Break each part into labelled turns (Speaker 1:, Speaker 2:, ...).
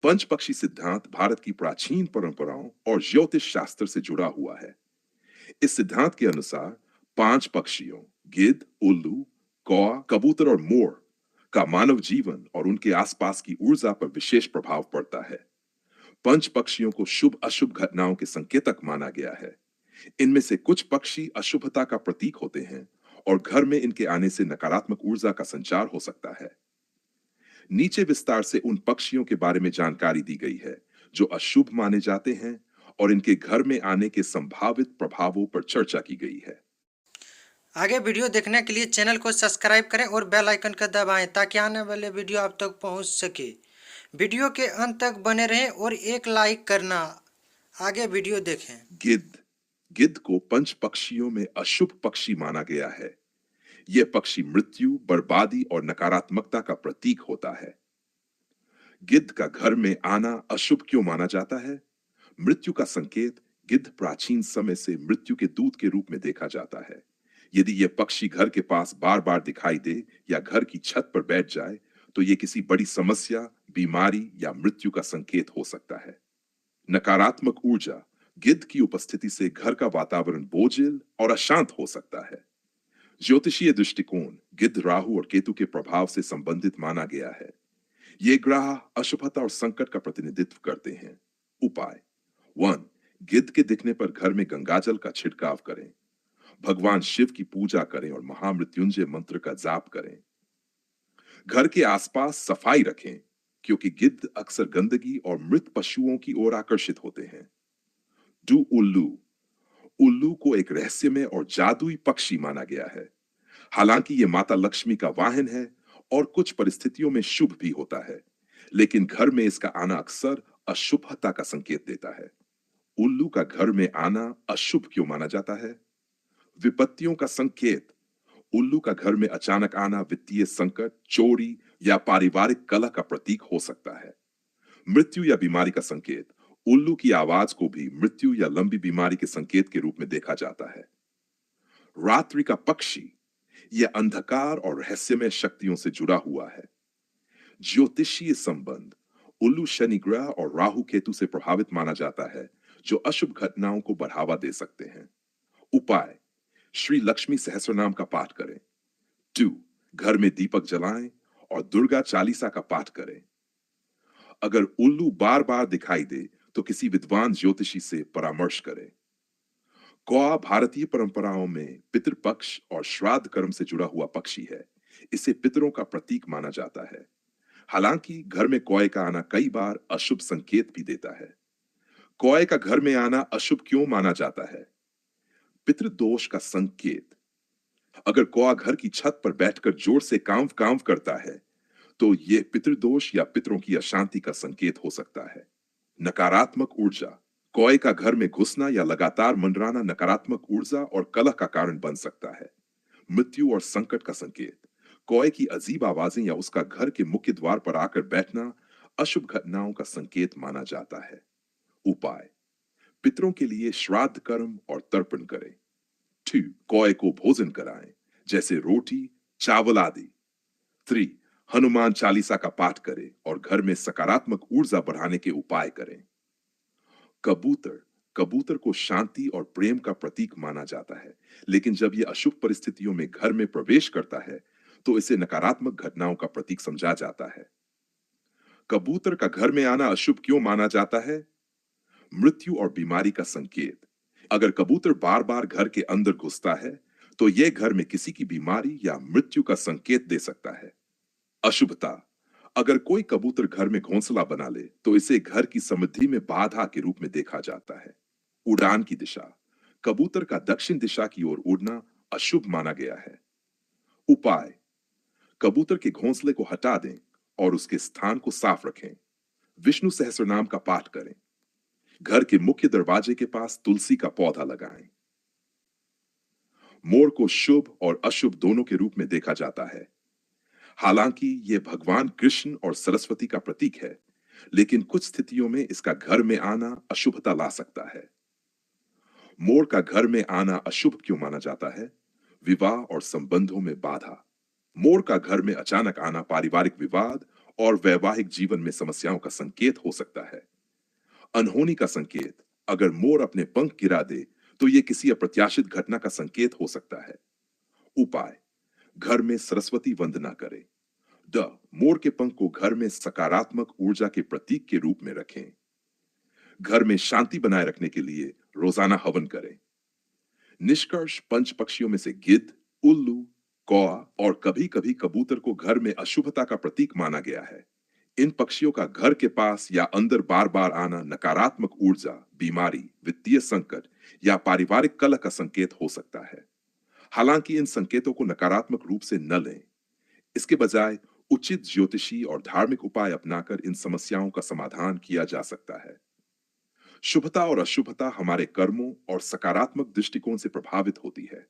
Speaker 1: पंचपक्षी सिद्धांत भारत की प्राचीन परंपराओं और ज्योतिष शास्त्र से जुड़ा हुआ है। इस सिद्धांत के अनुसार पांच पक्षियों गिद्ध, उल्लू, कौआ, कबूतर और मोर का मानव जीवन और उनके आसपास की ऊर्जा पर विशेष प्रभाव पड़ता है। पंच पक्षियों को शुभ अशुभ घटनाओं के संकेतक माना गया है। इनमें से कुछ पक्षी अशुभता का प्रतीक होते हैं और घर में इनके आने से नकारात्मक ऊर्जा का संचार हो सकता है। नीचे विस्तार से उन पक्षियों के बारे में जानकारी दी गई है जो अशुभ माने जाते हैं और इनके घर में आने के संभावित प्रभावों पर चर्चा की गई है।
Speaker 2: आगे वीडियो देखने के लिए चैनल को सब्सक्राइब करें और बेल आइकन का दबाएं ताकि आने वाले वीडियो आप तक पहुंच सके। वीडियो के अंत तक बने रहें और एक लाइक करना। आगे वीडियो देखें।
Speaker 1: गिद्ध गिद्ध को पंच पक्षियों में अशुभ पक्षी माना गया है। यह पक्षी मृत्यु, बर्बादी और नकारात्मकता का प्रतीक होता है। गिद्ध का घर में आना अशुभ क्यों माना जाता है? मृत्यु का संकेत गिद्ध प्राचीन समय से मृत्यु के दूत के रूप में देखा जाता है। यदि यह पक्षी घर के पास बार बार दिखाई दे या घर की छत पर बैठ जाए तो यह किसी बड़ी समस्या, बीमारी या मृत्यु का संकेत हो सकता है। नकारात्मक ऊर्जा गिद्ध की उपस्थिति से घर का वातावरण बोझिल और अशांत हो सकता है। ज्योतिषीय दृष्टिकोण गिद्ध राहु और केतु के प्रभाव से संबंधित माना गया है। ये ग्रह अशुभता और संकट का प्रतिनिधित्व करते हैं। उपाय 1. गिद्ध के दिखने पर घर में गंगाजल का छिड़काव करें। भगवान शिव की पूजा करें और महामृत्युंजय मंत्र का जाप करें। घर के आसपास सफाई रखें क्योंकि गिद्ध अक्सर गंदगी और मृत पशुओं की ओर आकर्षित होते हैं। डू उल्लू उल्लू को एक रहस्यमय और जादुई पक्षी माना गया है। हालांकि यह माता लक्ष्मी का वाहन है और कुछ परिस्थितियों में शुभ भी होता है, लेकिन घर में इसका आना अक्सर अशुभता का संकेत देता है। उल्लू का घर में आना अशुभ क्यों माना जाता है? विपत्तियों का संकेत उल्लू का घर में अचानक आना वित्तीय संकट, चोरी या पारिवारिक कलह का प्रतीक हो सकता है। मृत्यु या बीमारी का संकेत उल्लू की आवाज को भी मृत्यु या लंबी बीमारी के संकेत के रूप में देखा जाता है। रात्रि का पक्षी यह अंधकार और रहस्यमय शक्तियों से जुड़ा हुआ है। ज्योतिषीय संबंध उल्लू शनि ग्रह और राहु केतु से प्रभावित माना जाता है जो अशुभ घटनाओं को बढ़ावा दे सकते हैं। उपाय श्री लक्ष्मी सहस्रनाम का पाठ करें। 2. घर में दीपक जलाएं और दुर्गा चालीसा का पाठ करें। अगर उल्लू बार बार दिखाई दे तो किसी विद्वान ज्योतिषी से परामर्श करें। कौआ भारतीय परंपराओं में पितृपक्ष और श्राद्ध कर्म से जुड़ा हुआ पक्षी है। इसे पितरों का प्रतीक माना जाता है। हालांकि घर में कौए का आना कई बार अशुभ संकेत भी देता है। कौए का घर में आना अशुभ क्यों माना जाता है? पितृदोष का संकेत अगर कौआ घर की छत पर बैठकर जोर से कांव कांव करता है तो यह पितृदोष या पितरों की अशांति का संकेत हो सकता है। नकारात्मक ऊर्जा कौए का घर में घुसना या लगातार मंडराना नकारात्मक ऊर्जा और कलह का कारण बन सकता है। मृत्यु और संकट का संकेत कौए की अजीब आवाजें या उसका घर के मुख्य द्वार पर आकर बैठना अशुभ घटनाओं का संकेत माना जाता है। उपाय पितरों के लिए श्राद्ध कर्म और तर्पण करें। 2. कौए को भोजन कराएं जैसे रोटी, चावल आदि। 3. हनुमान चालीसा का पाठ करें और घर में सकारात्मक ऊर्जा बढ़ाने के उपाय करें। कबूतर कबूतर को शांति और प्रेम का प्रतीक माना जाता है, लेकिन जब यह अशुभ परिस्थितियों में घर में प्रवेश करता है तो इसे नकारात्मक घटनाओं का प्रतीक समझा जाता है। कबूतर का घर में आना अशुभ क्यों माना जाता है? मृत्यु और बीमारी का संकेत अगर कबूतर बार बार घर के अंदर घुसता है तो यह घर में किसी की बीमारी या मृत्यु का संकेत दे सकता है। अशुभता अगर कोई कबूतर घर में घोंसला बना ले तो इसे घर की समृद्धि में बाधा के रूप में देखा जाता है। उड़ान की दिशा कबूतर का दक्षिण दिशा की ओर उड़ना अशुभ माना गया है। उपाय कबूतर के घोंसले को हटा दें और उसके स्थान को साफ रखें। विष्णु सहस्रनाम का पाठ करें। घर के मुख्य दरवाजे के पास तुलसी का पौधा लगाएं। मोर को शुभ और अशुभ दोनों के रूप में देखा जाता है। हालांकि यह भगवान कृष्ण और सरस्वती का प्रतीक है, लेकिन कुछ स्थितियों में इसका घर में आना अशुभता ला सकता है। मोर का घर में आना अशुभ क्यों माना जाता है? विवाह और संबंधों में बाधा मोर का घर में अचानक आना पारिवारिक विवाद और वैवाहिक जीवन में समस्याओं का संकेत हो सकता है। अनहोनी का संकेत, अगर मोर अपने पंख गिरा दे तो यह किसी अप्रत्याशित घटना का संकेत हो सकता है। उपाय: घर में सरस्वती वंदना करें। मोर के पंख को घर में सकारात्मक ऊर्जा के प्रतीक के रूप में रखें। घर में शांति बनाए रखने के लिए रोजाना हवन करें। निष्कर्ष: पंच पक्षियों में से गिद्ध, उल्लू, कौआ और कभी-कभी कबूतर को घर में अशुभता का प्रतीक माना गया है। इन पक्षियों का घर के पास या अंदर बार-बार आना नकारात्मक ऊर्जा, बीमारी, वित्तीय संकट या पारिवारिक कलह का संकेत हो सकता है। हालांकि इन संकेतों को नकारात्मक रूप से न लें। इसके बजाय उचित ज्योतिषी और धार्मिक उपाय अपनाकर इन समस्याओं का समाधान किया जा सकता है। शुभता और अशुभता हमारे कर्मों और सकारात्मक दृष्टिकोण से प्रभावित होती है।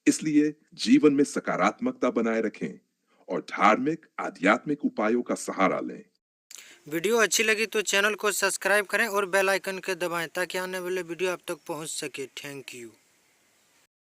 Speaker 1: इसलिए जीवन में सकारात्मकता बनाए रखें और धार्मिक आध्यात्मिक उपायों का सहारा लें।
Speaker 2: वीडियो अच्छी लगी तो चैनल को सब्सक्राइब करें और बेल आइकन के दबाएं ताकि आने वाले वीडियो आप तक पहुंच सके। Thank you.